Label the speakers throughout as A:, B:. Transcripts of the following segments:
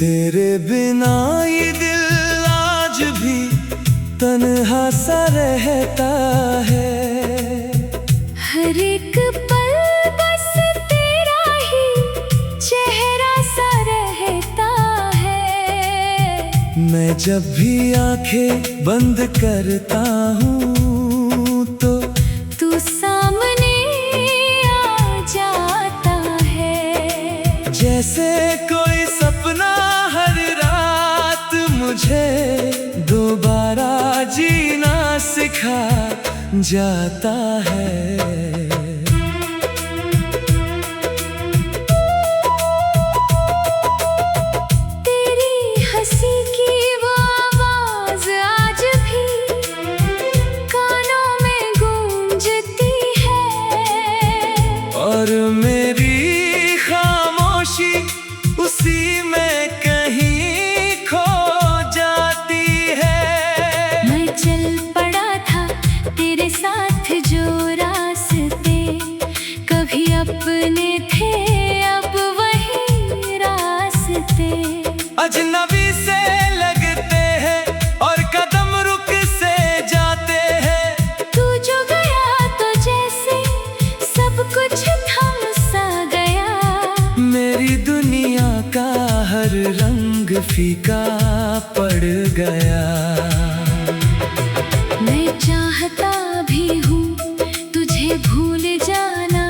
A: तेरे बिना ये दिल आज भी तन्हा सा रहता है।
B: हर एक पल बस तेरा ही चेहरा सा रहता है।
A: मैं जब भी आंखें बंद करता हूँ तो
B: तू सामने आ जाता है।
A: जैसे कोई सपना हर रात मुझे दोबारा जीना सिखा जाता है।
B: तेरी हंसी की वो आवाज आज भी कानों में गूंजती है।
A: और मेरी खामोशी उसी में कहीं खो जाती है।
B: मैं चल पड़ा था तेरे साथ जो रास्ते कभी अपने थे अब वही रास्ते
A: अजनबी से लगते हैं और कदम रुक से जाते हैं।
B: तू जो गया तो जैसे सब कुछ थम सा गया।
A: मेरी दुनिया का हर रंग फीका पड़ गया।
B: मैं चाहता भी हूँ तुझे भूल जाना,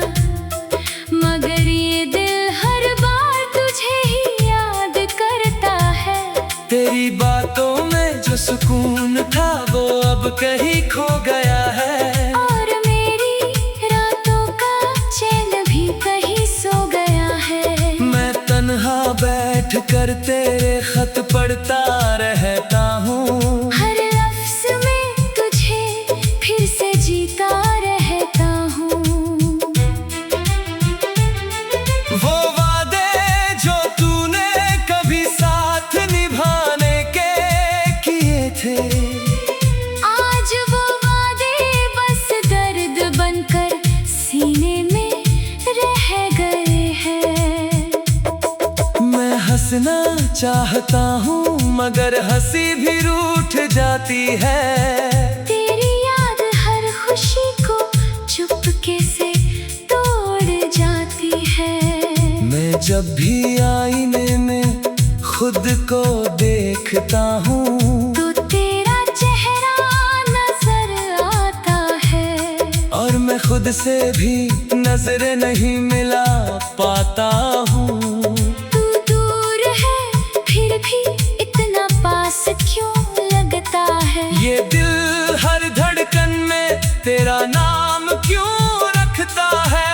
B: मगर ये दिल हर बार तुझे ही याद करता है।
A: तेरी बातों में जो सुकून था वो अब कहीं खो गया है।
B: और मेरी रातों का चैन भी कहीं सो गया है।
A: मैं तन्हा बैठ कर तेरे खत पढ़ता रहता हूँ।
B: हर लफ्ज में तुझे फिर से जीता रहता हूँ।
A: वो वादे जो तूने कभी साथ निभाने के किए थे,
B: आज वो वादे बस दर्द बनकर सीने में रह गए हैं।
A: मैं हंसना चाहता हूँ मगर हंसी भी रूठ जाती है।
B: तेरी याद हर खुशी को चुपके से तोड़ जाती है।
A: मैं जब भी आईने में खुद को देखता हूँ
B: तो तेरा चेहरा नजर आता है।
A: और मैं खुद से भी नजरें नहीं मिला पाता हूँ।
B: तू दूर है फिर भी इतना पास क्यों लगता है।
A: ये दिल हर धड़कन में तेरा नाम क्यों रखता है।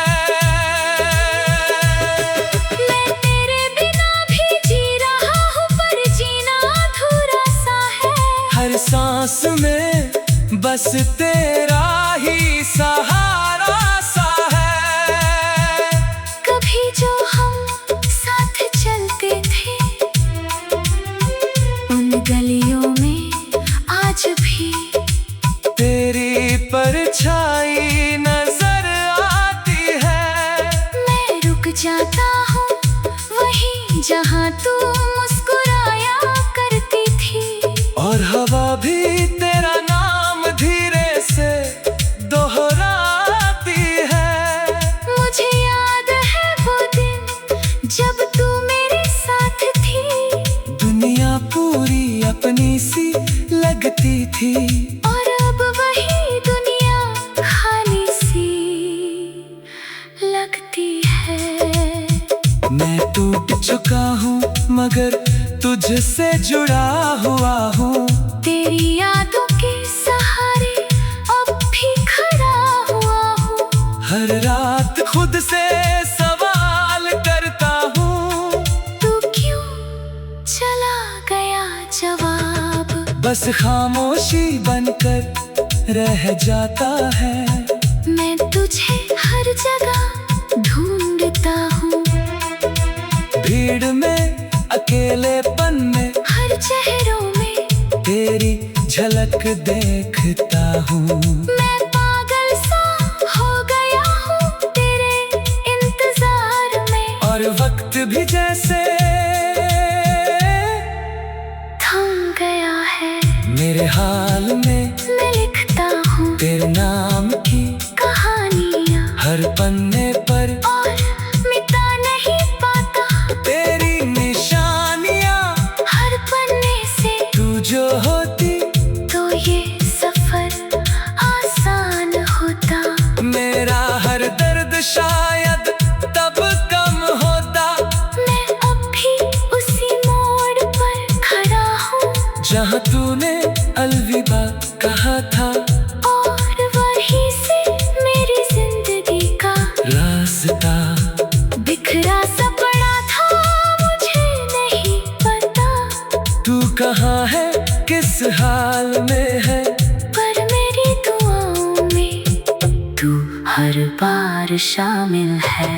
B: मैं तेरे बिना भी जी रहा हूँ पर जीना अधूरा सा है।
A: हर सांस में बस तेरा ही सहारा सा है।
B: कभी जो हम साथ चलते थे उन गलियों में आज भी
A: तेरी परछाई नजर आती है।
B: मैं रुक जाता हूँ वहीं जहाँ तू मुस्कुराया करती थी।
A: और हवा भी तेरा नाम धीरे से दोहराती है।
B: मुझे याद है वो दिन जब तू मेरे साथ थी।
A: दुनिया पूरी अपनी सी लगती थी।
B: और अब वही दुनिया खाली सी लगती है।
A: मैं टूट चुका हूँ मगर तुझसे जुड़ा हुआ हूँ।
B: तेरी यादों के सहारे अब भी खड़ा हुआ हूँ।
A: हर रात खुद से सवाल करता हूँ,
B: तू क्यों चला गया जवाब
A: बस खामोशी बनकर रह जाता है।
B: मैं तुझे हर जगह ढूंढता हूँ।
A: भीड़ में अकेलेपन में
B: हर चेहरों में
A: तेरी झलक देखता हूँ।
B: मैं पागल सा हो गया हूँ तेरे इंतजार में।
A: और वक्त भी जैसे मेरे हाल में
B: मैं लिखता हूँ
A: तेरे नाम की
B: कहानियाँ,
A: हर पन्ने पर
B: और मिटा नहीं पाता
A: तेरी निशानियाँ।
B: हर पन्ने से
A: तू जो होती
B: तो ये सफर आसान होता।
A: मेरा हर दर्द शायद तब कम होता।
B: मैं अब भी उसी मोड़ पर खड़ा हूँ
A: जहाँ तूने अलविदा कहा था,
B: और वहीं से मेरी जिंदगी का
A: रास्ता
B: बिखरा सा पड़ा था, मुझे नहीं पता
A: तू कहाँ है, किस हाल में है।
B: पर मेरी दुआओं में तू हर बार शामिल है।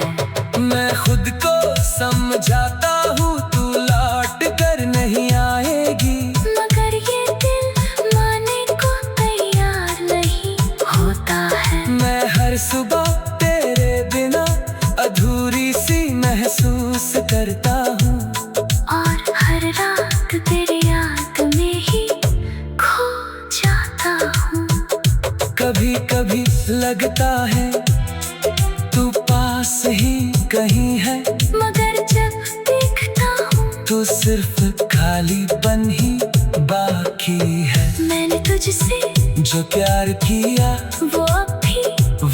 A: मैं खुद को समझाता हूँ तू लौट कर नहीं आएगी,
B: मगर ये दिल मानने को तैयार नहीं होता है।
A: मैं हर सुबह तेरे बिना अधूरी सी महसूस करता हूँ,
B: और हर रात तेरी याद में ही खो जाता हूँ।
A: कभी कभी लगता है तू पास ही कहीं है,
B: मगर जब देखता हूँ
A: तू सिर्फ खालीपन ही बाकी है।
B: मैंने तुझसे
A: जो प्यार किया
B: वो अब भी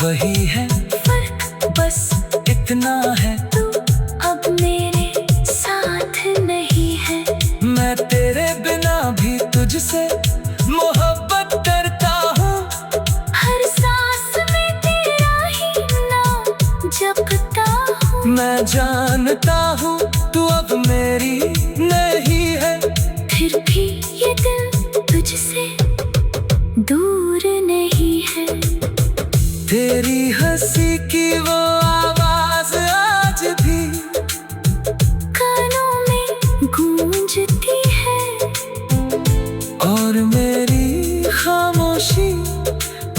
A: वही है,
B: फर्क
A: बस इतना है।
B: तू अब मेरे साथ नहीं है।
A: मैं तेरे बिना भी तुझसे मोहब्बत करता हूँ,
B: हर सांस में तेरा ही नाम जपता हूँ।
A: मैं जानता हूँ तू अब मेरी नहीं है,
B: फिर भी ये दिल तुझसे दूर नहीं है।
A: तेरी हंसी की वो आवाज आज भी
B: कानों में गूंजती है,
A: और मेरी खामोशी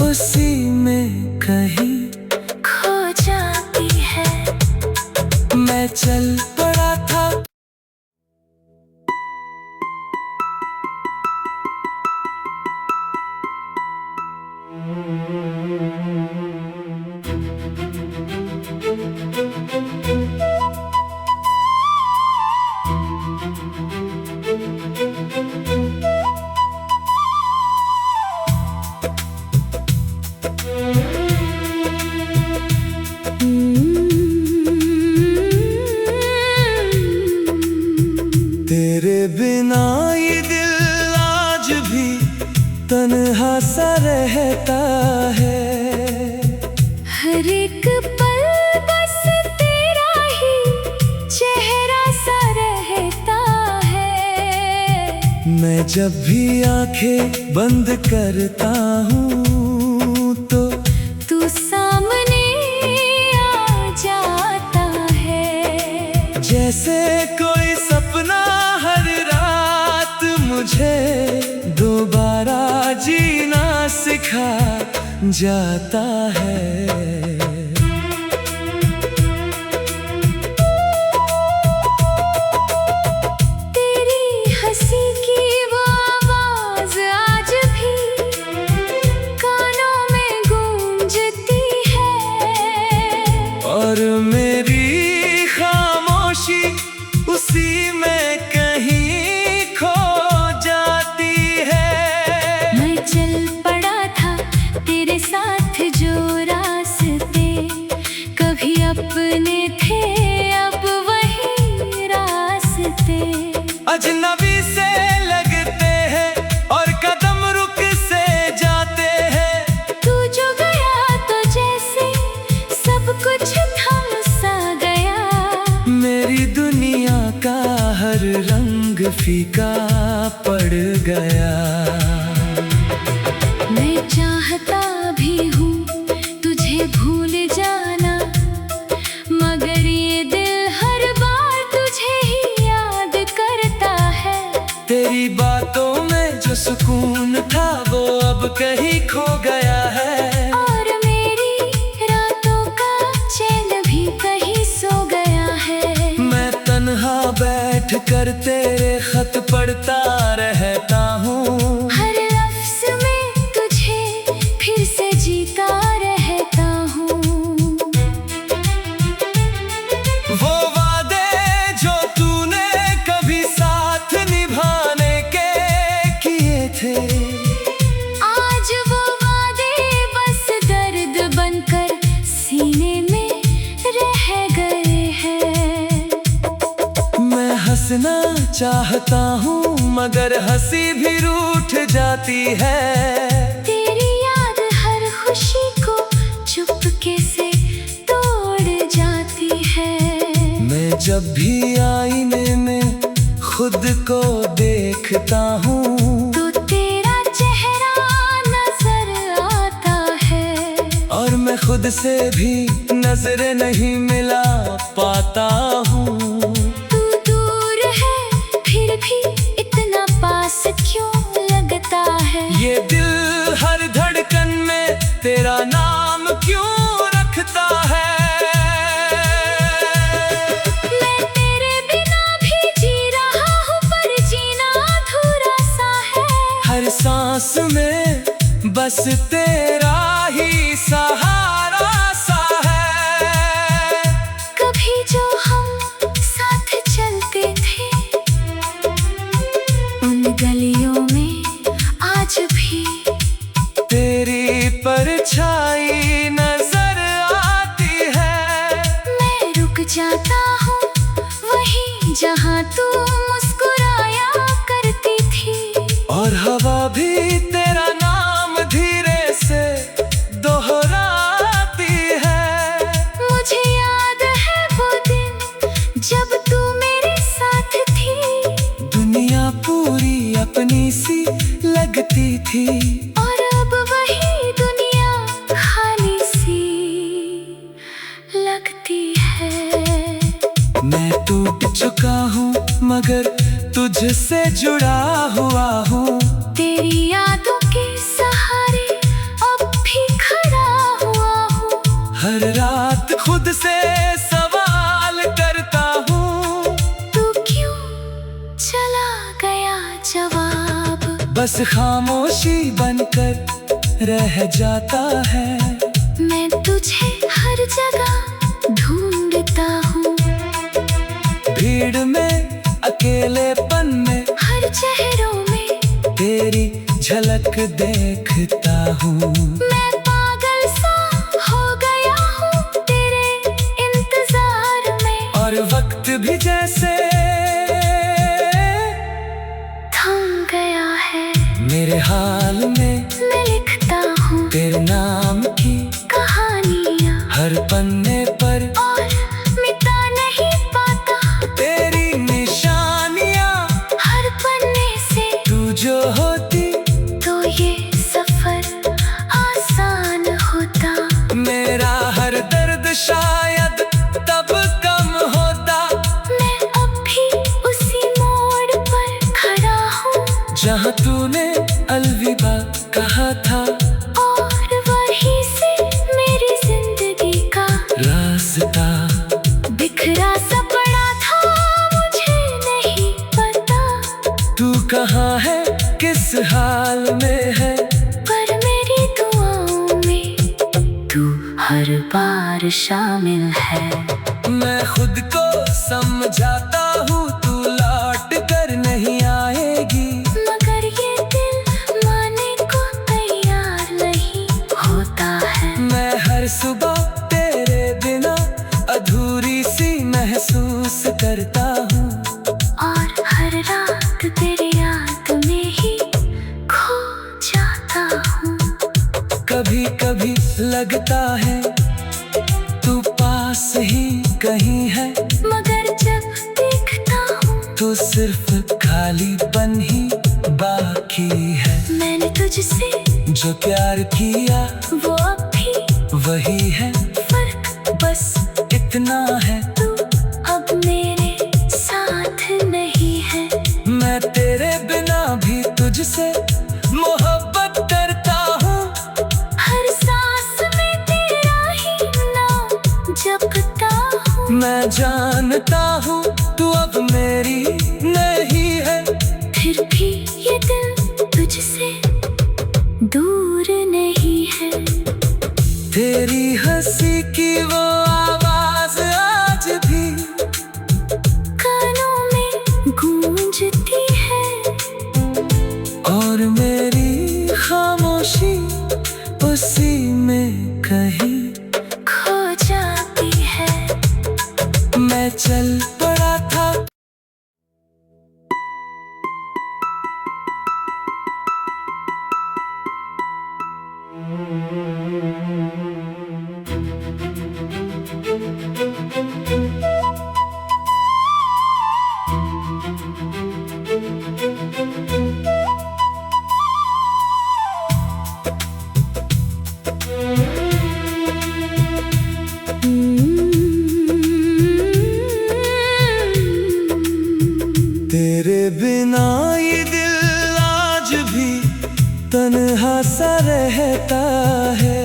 A: उसी में कहीं
B: खो जाती है।
A: मैं चल पड़ा था। तेरे बिना ये दिल आज भी तन्हा सा रहता है।
B: हर एक पल बस तेरा ही चेहरा सा रहता है।
A: मैं जब भी आंखें बंद करता हूँ तो
B: तू सामने आ जाता है।
A: जैसे कोई सपना हर रात मुझे दोबारा जीना सिखा जाता है।
B: तेरी हंसी की वो आवाज आज भी कानों में गूंजती है,
A: और मेरी खामोशी उसी में कहीं खो जाती है।
B: मैं चल पड़ा था तेरे साथ जो रास्ते कभी अपने थे, अब वही रास्ते
A: अजनबी से लगते हैं और कदम रुक से जाते हैं।
B: तू जो गया तो जैसे सब कुछ थम सा गया।
A: मेरी दुनिया का हर रंग फीका पड़ गया।
B: मैं चाहता भी हूँ तुझे भूल जाना, मगर ये दिल हर बार तुझे ही याद करता है।
A: तेरी बातों में जो सुकून था वो अब कहीं खो गया है,
B: और मेरी रातों का चैन भी कहीं सो गया है।
A: मैं तन्हा बैठ कर तेरे खत पढ़ता रहता हूँ।
B: हर
A: इतना चाहता हूँ मगर हंसी भी रूठ जाती है।
B: तेरी याद हर खुशी को चुपके से तोड़ जाती है।
A: मैं जब भी आईने में खुद को देखता हूँ
B: तो तेरा चेहरा नजर आता है।
A: और मैं खुद से भी नजरें नहीं मिला पाता हूँ।
B: तू दूर है फिर भी इतना पास क्यों लगता है।
A: ये दिल हर धड़कन में तेरा नाम क्यों रखता है।
B: मैं तेरे बिना भी जी रहा हूँ पर जीना अधूरा सा है।
A: हर सांस में बस तेरा ही सहारा सा है।
B: कभी जो हम साथ चलते थे उन गलियों में आज भी
A: तेरी परछाई नजर आती है।
B: मैं रुक जाता हूँ वहीं जहाँ तू मुस्कुराया करती थी।
A: और हवा भी तेरा नाम धीरे से दोहराती है।
B: मुझे याद है वो दिन जब तू मेरे साथ थी।
A: दुनिया पूरी अपनी सी लगती थी।
B: और अब वही दुनिया खाली सी लगती है।
A: मैं टूट चुका हूँ मगर तुझसे जुड़ा हुआ हूँ।
B: तेरी यादों के सहारे अब भी खड़ा हुआ हूँ।
A: हर रात खुद से सवाल करता हूँ
B: तू क्यों चला गया जवाब
A: बस खामोशी बनकर रह जाता है।
B: मैं तुझे हर जगह ढूंढता हूँ।
A: भीड़ में अकेलेपन में
B: हर चेहरों में
A: तेरी झलक देखता हूँ।
B: मैं पागल सा हो गया हूँ तेरे इंतजार में।
A: और वक्त भी जैसे
B: थम गया है।
A: मेरे हाल में
B: मैं लिखता हूँ
A: तेरे नाम की
B: कहानियाँ
A: हर पन्ने पर
B: और मिटा नहीं पाता
A: तेरी निशानियाँ।
B: हर पन्ने से
A: तू जो होती
B: तो ये सफर आसान होता।
A: मेरा हर दर्द शायद तब कम होता।
B: मैं अब भी उसी मोड़ पर खड़ा हूँ
A: जहाँ तूने अलविदा कहा था।
B: और वहीं से मेरी जिंदगी का
A: रास्ता
B: बिखरा सा पड़ा था मुझे नहीं पता।
A: तू कहाँ है किस हाल में है।
B: पर मेरी दुआओं में तू हर बार शामिल है।
A: मैं खुद को समझाता हूँ तू लौट कर नहीं आएगी।
B: मगर ये दिल मानने को तैयार नहीं होता है।
A: मैं हर सुबह तेरे बिना अधूरी सी महसूस करता हूँ।
B: और हर रात तेरी याद में ही खो जाता हूँ।
A: कभी कभी लगता है तू पास ही कहीं है
B: मगर जब देखता हूँ
A: तो सिर्फ खालीपन ही बाकी है।
B: मैंने तुझसे
A: जो प्यार किया
B: वो अब भी
A: वही है।
B: फर्क
A: बस इतना है
B: तू अब मेरे साथ नहीं है।
A: मैं तेरे बिना भी तुझसे मोहब्बत करता हूँ।
B: हर सांस में तेरा ही नाम जपता हूँ।
A: मैं जानता हूँ तू अब मेरी नहीं है।
B: फिर भी ये दिल तुझसे दूर नहीं है।
A: तेरी हंसी की वो आवाज आ तेरे बिना ये दिल आज भी तन्हा सा रहता है।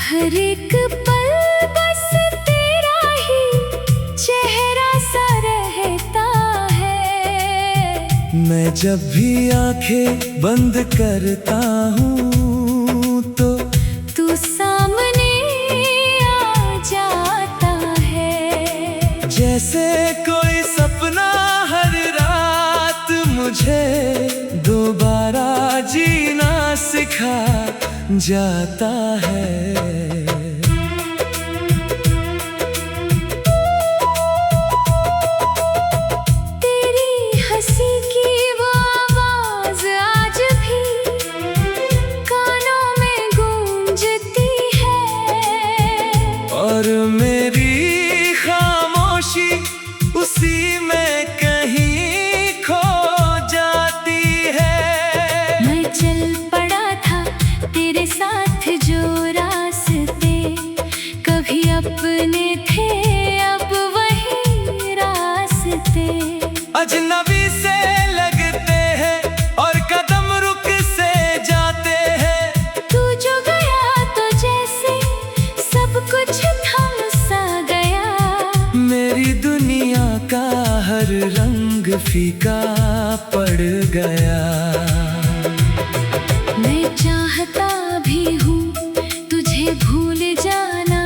B: हर एक पल बस तेरा ही चेहरा सा रहता है।
A: मैं जब भी आंखें बंद करता हूँ तो
B: तू सामने आ जाता है।
A: जैसे कोई सपना हर रात मुझे दोबारा जीना सिखा जाता है।
B: तेरी हंसी की वो आवाज आज भी कानों में गूंजती है।
A: और मेरी खामोशी उसी में कहीं खो जाती है।
B: मैं चल पड़ा था तेरे साथ जो रास्ते कभी अपने थे अब वही रास्ते
A: अजनबी से लगते हैं और कदम रुक से जाते हैं।
B: तू जो गया तो जैसे सब कुछ थम सा गया।
A: मेरी दुनिया का हर रंग फीका पड़ गया।
B: मैं चाहता भी हूँ तुझे भूल जाना,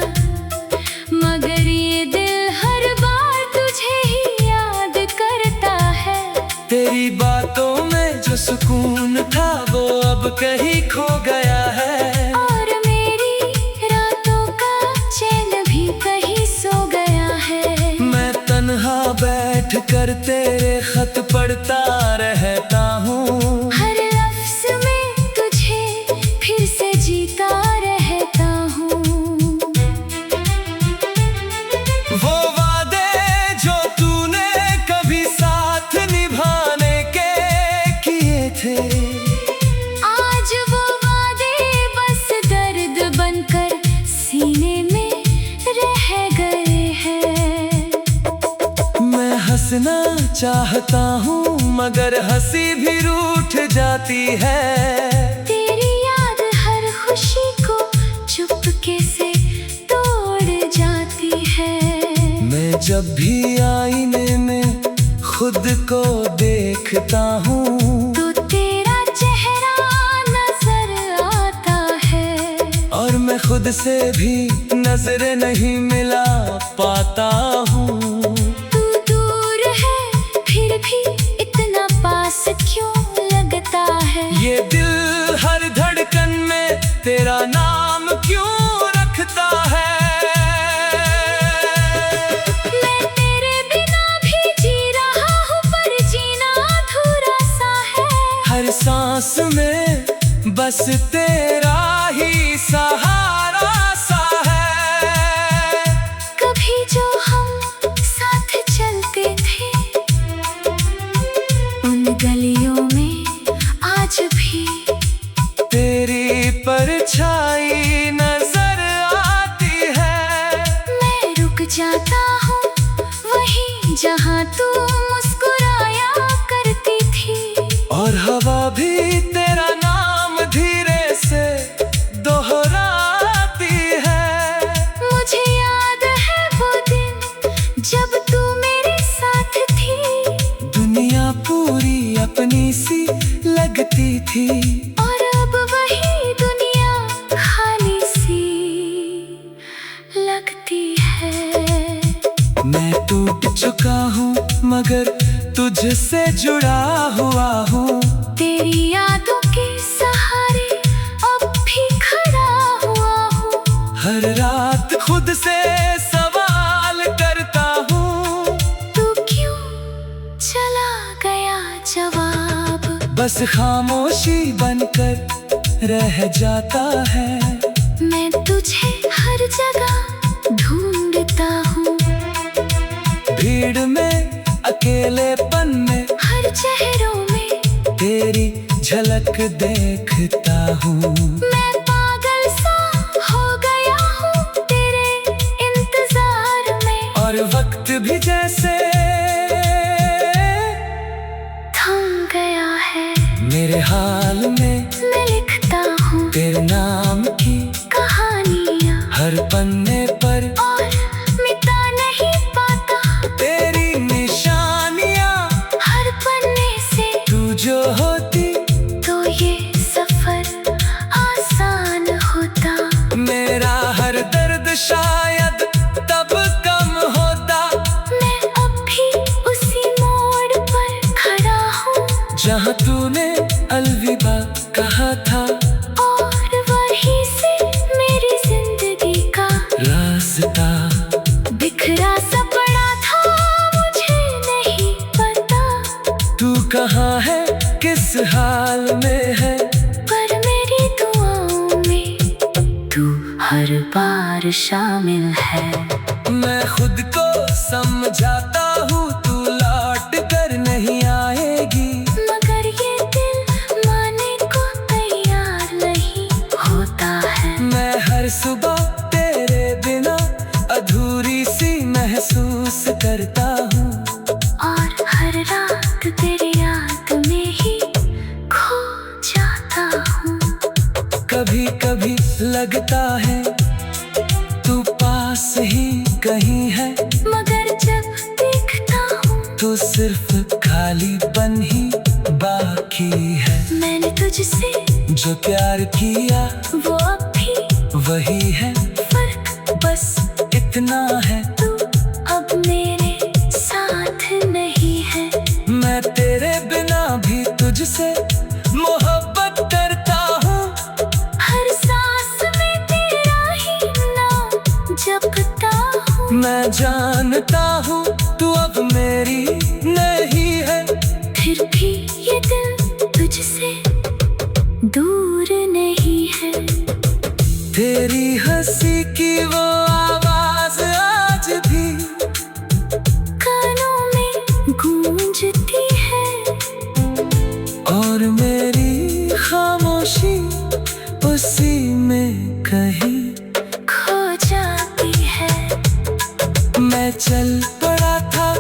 B: मगर ये दिल हर बार तुझे ही याद करता है।
A: तेरी बातों में जो सुकून था वो अब कहीं खो गया है।
B: और मेरी रातों का चैन भी कहीं सो गया है।
A: मैं तन्हा बैठ कर तेरे खत पढ़ता रहता हूँ।
B: हर लफ्ज़ में तुझे फिर से जीता रहता हूँ।
A: वो वादे जो तूने कभी साथ निभाने के किए थे,
B: आज वो वादे बस दर्द बनकर सीने में रह गए हैं।
A: मैं हंसना चाहता हूँ मगर हंसी भी रूठ जाती है।
B: तेरी याद हर खुशी को चुपके से तोड़ जाती है।
A: मैं जब भी आईने में खुद को देखता हूँ
B: तो तेरा चेहरा नजर आता है।
A: और मैं खुद से भी नजर नहीं मिला पाता हूँ।
B: तू दूर है फिर भी इतना पास क्यों लगता है।
A: ये दिल हर धड़कन में तेरा नाम क्यों रखता है।
B: मैं तेरे बिना भी जी रहा हूँ पर जीना अधूरा सा है।
A: हर सांस में बस तेरा ही सहारा सा है।
B: कभी जो हम साथ चलते थे उन गलियों में आज भी
A: तेरी परछाई नजर आती है।
B: मैं रुक जाता हूँ वहीं जहाँ तू मुस्कुराया करती थी।
A: और हवा भी तेरा नाम धीरे से दोहराती है।
B: मुझे याद है वो दिन जब तू मेरे साथ थी।
A: दुनिया पूरी अपनी सी लगती थी।
B: और अब वही दुनिया खाली सी लगती है।
A: मैं टूट चुका हूँ मगर तुझसे जुड़ा हुआ हूँ।
B: तेरी यादों के सहारे अब भी खड़ा हुआ हूँ।
A: हर रात खुद से सवाल करता हूँ
B: तू क्यों चला गया जवाब
A: बस खामोशी बनकर रह जाता है।
B: मैं तुझे हर जगह ढूंढता हूँ।
A: भीड़ में अकेलेपन में
B: हर चेहरों में
A: तेरी झलक देखता हूँ।
B: मैं पागल सा हो गया हूँ तेरे इंतजार में।
A: और वक्त भी जैसे पन्ने पर
B: और मिटा नहीं पाता
A: तेरी निशानियां
B: हर पन्ने से।
A: तू जो होती
B: तो ये सफर आसान होता,
A: मेरा हर दर्द शायद तब कम होता।
B: मैं अब भी उसी मोड़ पर खड़ा हूँ
A: जहाँ तूने अलविदा कहा था,
B: और वहीं से मेरी जिंदगी का
A: रास्ता
B: बिखरा सा पड़ा था, मुझे नहीं पता
A: तू कहाँ है, किस हाल में है।
B: पर मेरी दुआओं में तू हर बार शामिल है।
A: मैं खुद को समझाता हूँ तू लौट कर नहीं आएगी,
B: मगर ये दिल मानने को तैयार नहीं होता है।
A: मैं हर सुबह तेरे बिना अधूरी सी महसूस करता हूँ,
B: और हर रात तेरी याद में ही खो जाता हूँ।
A: कभी कभी लगता है तू पास ही कहीं है,
B: मगर जब देखता हूँ
A: तो सिर्फ खालीपन ही बाकी है।
B: मैंने तुझसे
A: जो प्यार किया
B: वो अब भी
A: वही है,
B: फर्क
A: बस इतना है।
B: तू अब मेरे साथ नहीं है।
A: मैं तेरे बिना भी तुझसे मोहब्बत करता हूँ,
B: हर सांस में तेरा ही नाम जपता हूँ।
A: मैं जानता हूँ तू अब मेरी नहीं है,
B: फिर भी ये दिल तुझसे दूर नहीं है।
A: तेरी हंसी की वो आवाज आज भी
B: कानों में गूंजती है,
A: और मेरी खामोशी उसी में कहीं
B: खो जाती है।
A: मैं चल पड़ा था।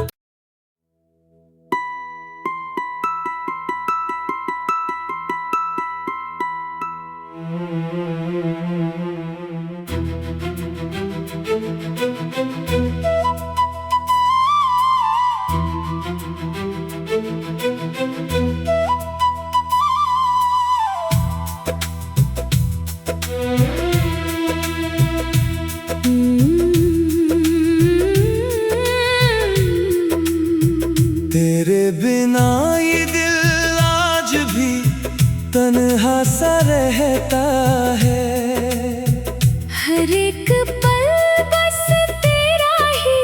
A: तेरे बिना ये दिल आज भी तन्हा सा रहता है।
B: हर एक पल बस तेरा ही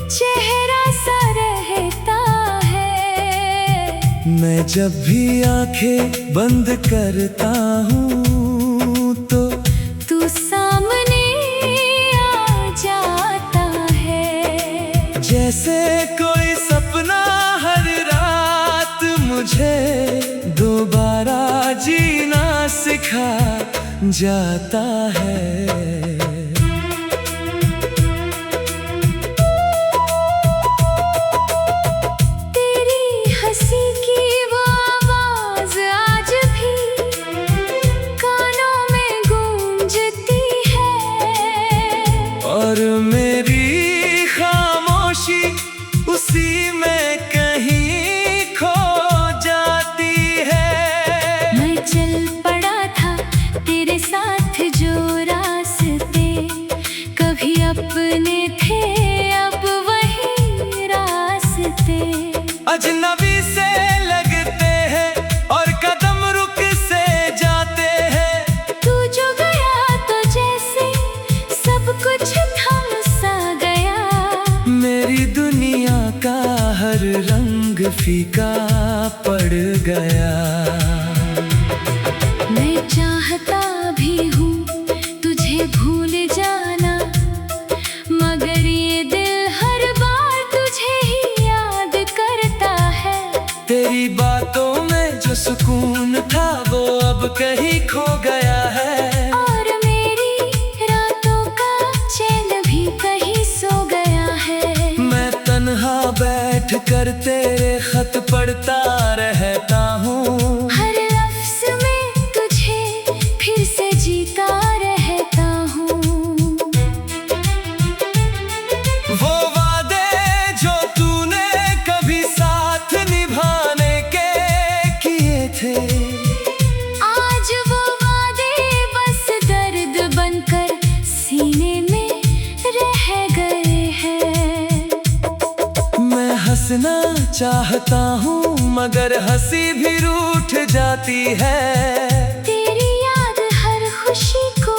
B: चेहरा सा रहता है।
A: मैं जब भी आंखें बंद करता हूँ तो
B: तू सामने आ जाता है।
A: जैसे कोई सपना हर रात मुझे दोबारा जीना सिखा जाता है।
B: तेरी हंसी की वो आवाज आज भी कानों में गूंजती है,
A: और मेरी खामोशी उसी में कहीं खो जाती है।
B: मैं चल पड़ा था तेरे साथ जो रास्ते कभी अपने थे, अब वही रास्ते
A: अजनबी से लगते हैं और कदम रुक से जाते हैं।
B: तू जो गया तो जैसे सब कुछ थम सा गया।
A: मेरी दुनिया का हर रंग फीका पड़ गया।
B: मैं चाहता भी हूँ तुझे भूल जाना, मगर ये दिल हर बार तुझे ही याद करता है।
A: तेरी बातों में जो सुकून था वो अब कहीं खो गया है,
B: और मेरी रातों का चैन भी कहीं सो गया है।
A: मैं तन्हा बैठ कर तेरे खत पढ़ता रहता हूँ।
B: हर लफ्ज में तुझे फिर से जीता रहता हूँ।
A: चाहता हूँ मगर हंसी भी रूठ जाती है।
B: तेरी याद हर खुशी को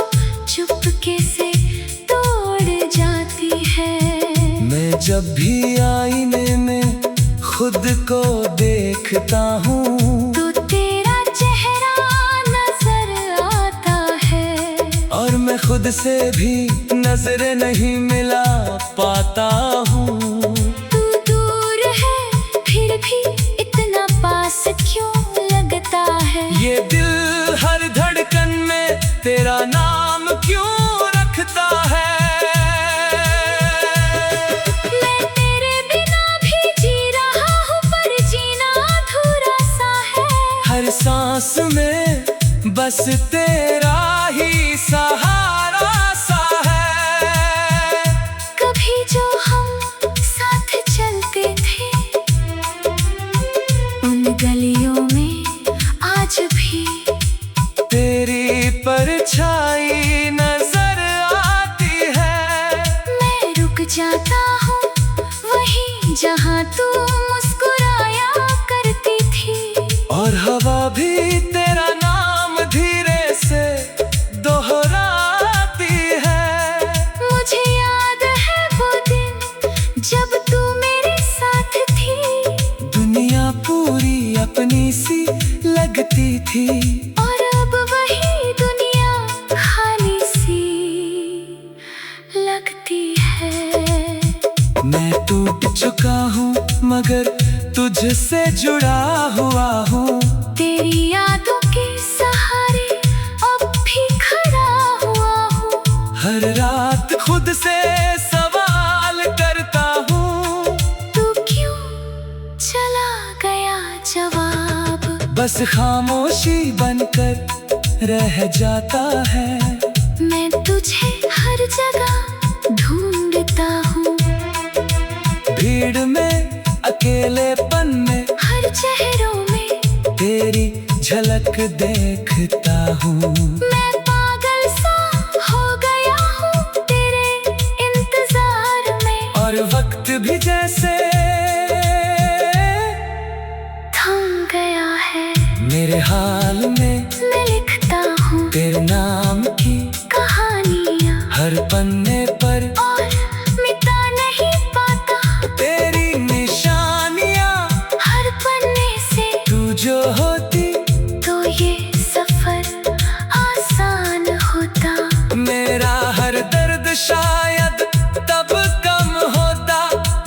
B: चुपके से तोड़ जाती है।
A: मैं जब भी आईने में खुद को देखता हूँ
B: तो तेरा चेहरा नजर आता है।
A: और मैं खुद से भी नजर नहीं मिला पाता हूँ।
B: तू दूर है फिर भी इतना पास क्यों लगता है।
A: ये दिल हर धड़कन में तेरा नाम क्यों रखता है।
B: मैं तेरे बिना भी जी रहा हूँ पर जीना अधूरा सा है।
A: हर सांस में बस तेरा ही सहारा सा है।
B: कभी जो हम साथ चलते थे उन गलियों में आज भी
A: तेरी परछाई नजर आती है।
B: मैं रुक जाता हूँ वहीं जहाँ तू मुस्कुराया करती थी।
A: और हवा भी तेरा नाम धीरे से दोहराती है।
B: मुझे याद है वो दिन जब तू मेरे साथ थी।
A: दुनिया पूरी अपनी सी लगती थी।
B: और अब वही दुनिया खाली सी लगती है।
A: मैं टूट चुका हूँ मगर तुझसे जुड़ा हुआ हूँ।
B: तेरी यादों के सहारे अब भी खड़ा हुआ हूँ।
A: हर रात खुद से सवाल करता हूँ
B: तू क्यों चला गया जवाब
A: बस खामोशी बनकर रह जाता है।
B: मैं तुझे हर जगह ढूंढता हूँ।
A: भीड़ में अकेलेपन में
B: हर चेहरों में
A: तेरी झलक देखता हूँ।
B: मैं पागल सा हो गया हूँ तेरे इंतजार में।
A: और वक्त भी जैसे
B: थम गया है।
A: मेरे हाल में
B: मैं लिखता हूँ
A: तेरे नाम की
B: कहानियाँ
A: हर पन्ने पर
B: और मिटा नहीं पाता
A: तेरी निशानियाँ।
B: हर पन्ने से
A: तू जो होती
B: तो ये सफर आसान होता।
A: मेरा हर दर्द शायद तब कम होता।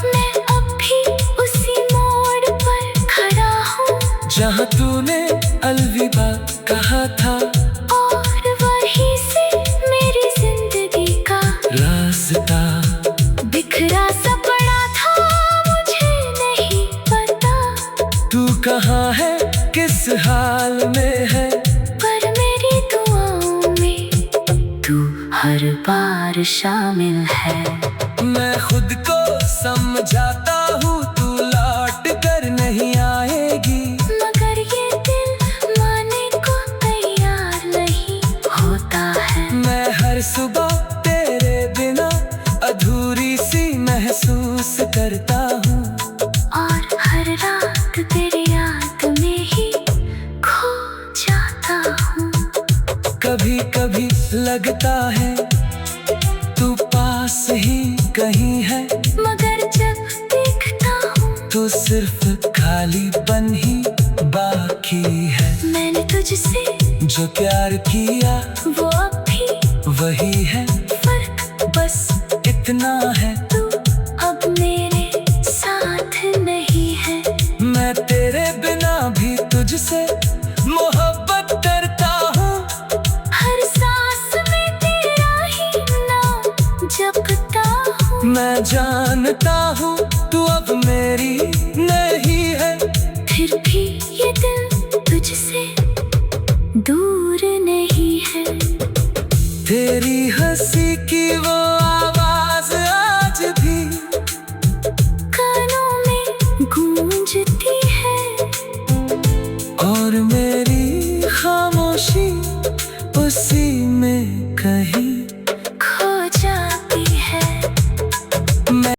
B: मैं अब भी उसी मोड़ पर खड़ा हूँ
A: जहाँ तूने अलविदा कहा था।
B: और वहीं से मेरी जिंदगी का
A: रास्ता
B: बिखरा सा पड़ा था मुझे नहीं पता।
A: तू कहाँ है किस हाल में है।
B: पर मेरी दुआओं में तू हर बार शामिल है।
A: मैं खुद को समझाता हूँ तू लौट कर नहीं आएगी।
B: मगर ये दिल मानने को तैयार नहीं होता है।
A: मैं हर सुबह तेरे बिना अधूरी सी महसूस करता हूँ।
B: और हर रात तेरी याद में ही खो जाता हूँ।
A: कभी कभी लगता है तू पास ही कहीं है।
B: मगर जब देखता हूँ
A: तो सिर्फ खालीपन ही बाकी है।
B: मैंने तुझसे
A: जो प्यार किया
B: वो अब भी
A: वही है।
B: फर्क
A: बस इतना है
B: तू अब मेरे साथ नहीं है।
A: मैं तेरे बिना भी तुझसे मोहब्बत करता हूँ।
B: हर सांस में तेरा ही नाम जपता हूँ।
A: मैं जानता हूँ